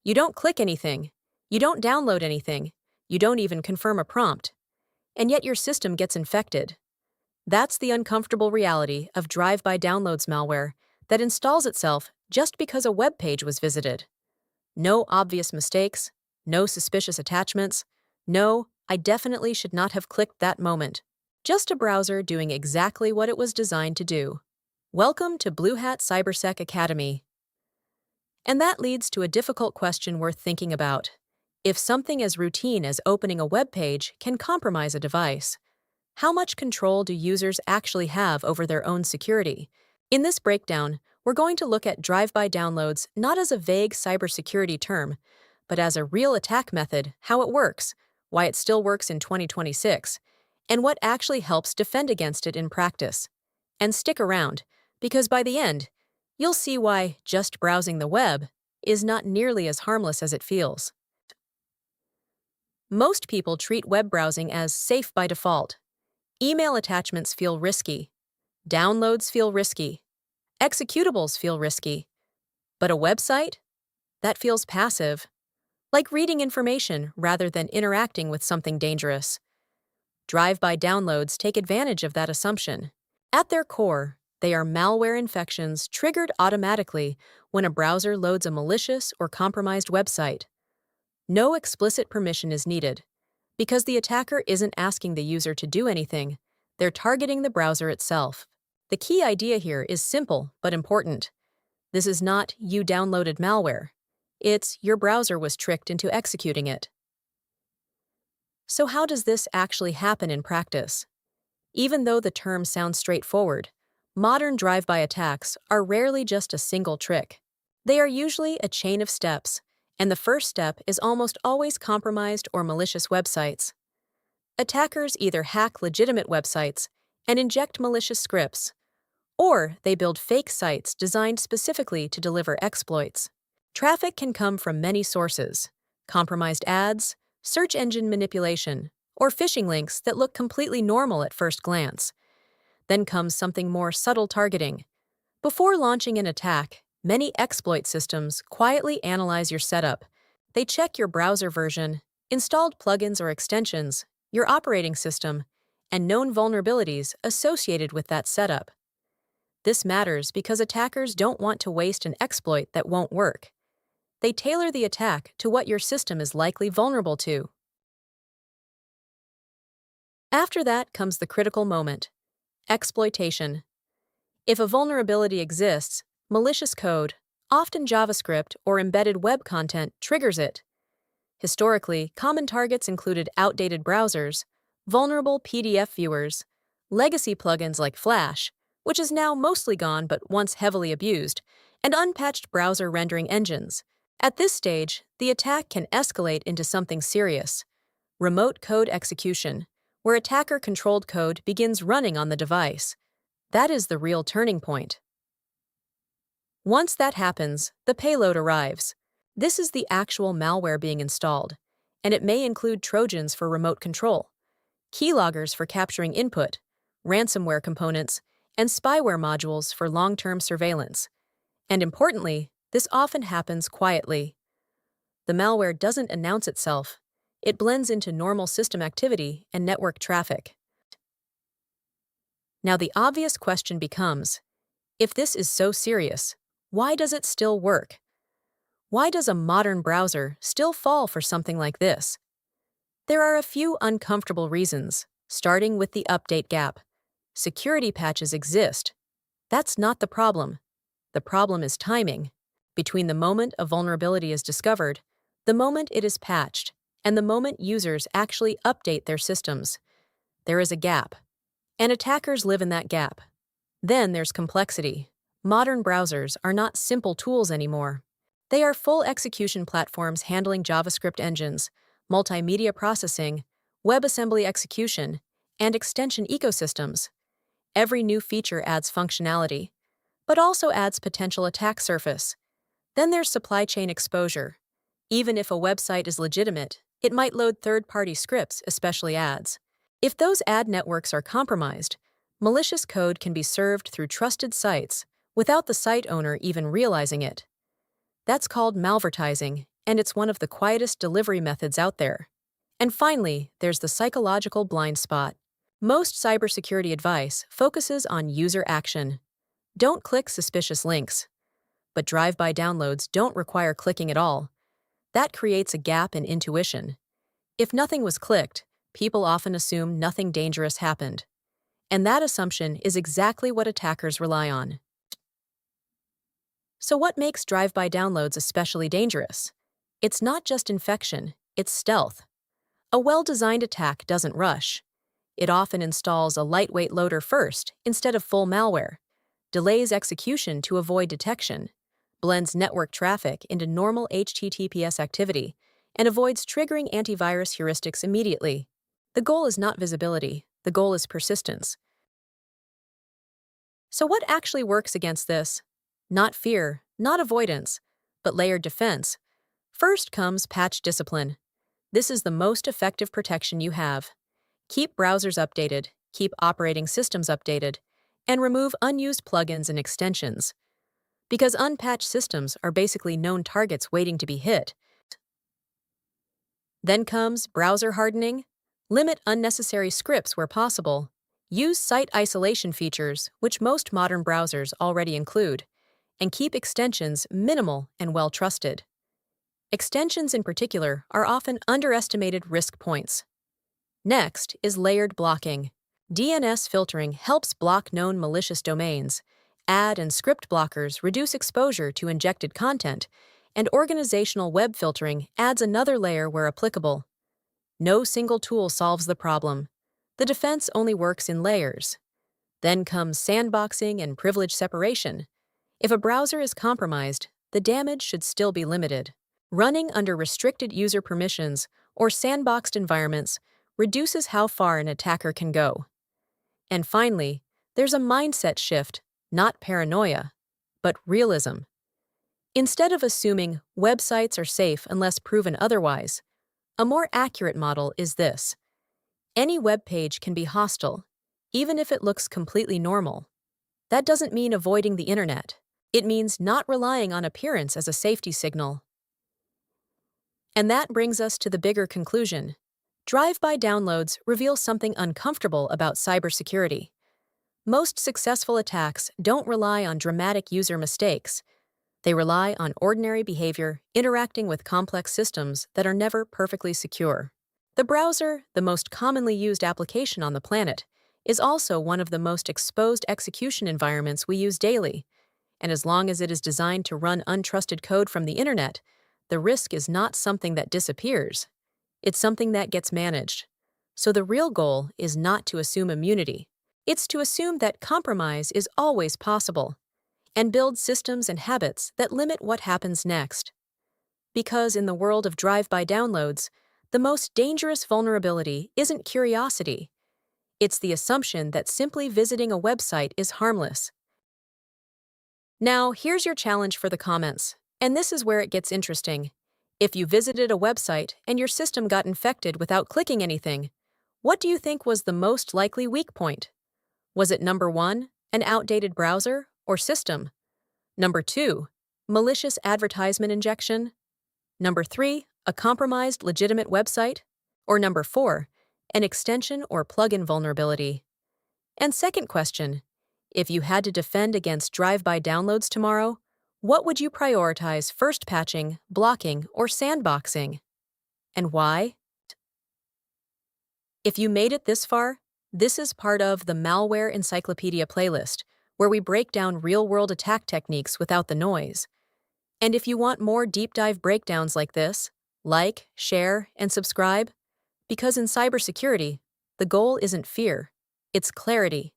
You don't click anything. You don't download anything. You don't even confirm a prompt. And yet your system gets infected. That's the uncomfortable reality of drive-by downloads malware that installs itself just because a web page was visited. No obvious mistakes, no suspicious attachments, no, I definitely should not have clicked that moment. Just a browser doing exactly what it was designed to do. Welcome to BlueHat Cybersec Academy. And that leads to a difficult question worth thinking about. If something as routine as opening a web page can compromise a device, how much control do users actually have over their own security? In this breakdown, we're going to look at drive-by downloads not as a vague cybersecurity term, but as a real attack method, how it works, why it still works in 2026, and what actually helps defend against it in practice. And stick around, because by the end, you'll see why just browsing the web is not nearly as harmless as it feels. Most people treat web browsing as safe by default. Email attachments feel risky. Downloads feel risky. Executables feel risky. But a website? That feels passive. Like reading information rather than interacting with something dangerous. Drive-by downloads take advantage of that assumption. At their core, they are malware infections triggered automatically when a browser loads a malicious or compromised website. No explicit permission is needed, because the attacker isn't asking the user to do anything, they're targeting the browser itself. The key idea here is simple but important. This is not you downloaded malware. It's your browser was tricked into executing it. So how does this actually happen in practice? Even though the term sounds straightforward, modern drive-by attacks are rarely just a single trick. They are usually a chain of steps, and the first step is almost always compromised or malicious websites. Attackers either hack legitimate websites and inject malicious scripts, or they build fake sites designed specifically to deliver exploits. Traffic can come from many sources: compromised ads, search engine manipulation, or phishing links that look completely normal at first glance. Then comes something more subtle: targeting. Before launching an attack, many exploit systems quietly analyze your setup. They check your browser version, installed plugins or extensions, your operating system, and known vulnerabilities associated with that setup. This matters because attackers don't want to waste an exploit that won't work. They tailor the attack to what your system is likely vulnerable to. After that comes the critical moment: exploitation. If a vulnerability exists, malicious code, often JavaScript or embedded web content, triggers it. Historically, common targets included outdated browsers, vulnerable PDF viewers, legacy plugins like Flash, which is now mostly gone but once heavily abused, and unpatched browser rendering engines. At this stage, the attack can escalate into something serious: remote code execution, where attacker-controlled code begins running on the device. That is the real turning point. Once that happens, the payload arrives. This is the actual malware being installed, and it may include Trojans for remote control, keyloggers for capturing input, ransomware components, and spyware modules for long-term surveillance. And importantly, this often happens quietly. The malware doesn't announce itself. It blends into normal system activity and network traffic. Now the obvious question becomes, if this is so serious, why does it still work? Why does a modern browser still fall for something like this? There are a few uncomfortable reasons, starting with the update gap. Security patches exist. That's not the problem. The problem is timing. Between the moment a vulnerability is discovered, the moment it is patched, and the moment users actually update their systems, there is a gap. And attackers live in that gap. Then there's complexity. Modern browsers are not simple tools anymore. They are full execution platforms handling JavaScript engines, multimedia processing, WebAssembly execution, and extension ecosystems. Every new feature adds functionality, but also adds potential attack surface. Then there's supply chain exposure. Even if a website is legitimate, it might load third-party scripts, especially ads. If those ad networks are compromised, malicious code can be served through trusted sites without the site owner even realizing it. That's called malvertising, and it's one of the quietest delivery methods out there. And finally, there's the psychological blind spot. Most cybersecurity advice focuses on user action. Don't click suspicious links. But drive-by downloads don't require clicking at all. That creates a gap in intuition. If nothing was clicked, people often assume nothing dangerous happened. And that assumption is exactly what attackers rely on. So what makes drive-by downloads especially dangerous? It's not just infection, it's stealth. A well-designed attack doesn't rush. It often installs a lightweight loader first instead of full malware, delays execution to avoid detection, blends network traffic into normal HTTPS activity, and avoids triggering antivirus heuristics immediately. The goal is not visibility, the goal is persistence. So what actually works against this? Not fear, not avoidance, but layered defense. First comes patch discipline. This is the most effective protection you have. Keep browsers updated, keep operating systems updated, and remove unused plugins and extensions. Because unpatched systems are basically known targets waiting to be hit. Then comes browser hardening. Limit unnecessary scripts where possible. Use site isolation features, which most modern browsers already include, and keep extensions minimal and well-trusted. Extensions in particular are often underestimated risk points. Next is layered blocking. DNS filtering helps block known malicious domains. Ad and script blockers reduce exposure to injected content, and organizational web filtering adds another layer where applicable. No single tool solves the problem. The defense only works in layers. Then comes sandboxing and privilege separation. If a browser is compromised, the damage should still be limited. Running under restricted user permissions or sandboxed environments reduces how far an attacker can go. And finally, there's a mindset shift, not paranoia, but realism. Instead of assuming websites are safe unless proven otherwise, a more accurate model is this. Any web page can be hostile, even if it looks completely normal. That doesn't mean avoiding the internet. It means not relying on appearance as a safety signal. And that brings us to the bigger conclusion. Drive-by downloads reveal something uncomfortable about cybersecurity. Most successful attacks don't rely on dramatic user mistakes. They rely on ordinary behavior interacting with complex systems that are never perfectly secure. The browser, the most commonly used application on the planet, is also one of the most exposed execution environments we use daily. And as long as it is designed to run untrusted code from the internet, the risk is not something that disappears. It's something that gets managed. So the real goal is not to assume immunity. It's to assume that compromise is always possible, and build systems and habits that limit what happens next. Because in the world of drive-by downloads, the most dangerous vulnerability isn't curiosity. It's the assumption that simply visiting a website is harmless. Now, here's your challenge for the comments, and this is where it gets interesting. If you visited a website and your system got infected without clicking anything, what do you think was the most likely weak point? Was it number 1, an outdated browser or system? Number 2, malicious advertisement injection? Number 3, a compromised legitimate website? Or number 4, an extension or plugin vulnerability? And second question, if you had to defend against drive-by downloads tomorrow, what would you prioritize first patching, blocking, or sandboxing? And why? If you made it this far, this is part of the Malware Encyclopedia playlist, where we break down real-world attack techniques without the noise. And if you want more deep-dive breakdowns like this, like, share, and subscribe, because in cybersecurity, the goal isn't fear, it's clarity.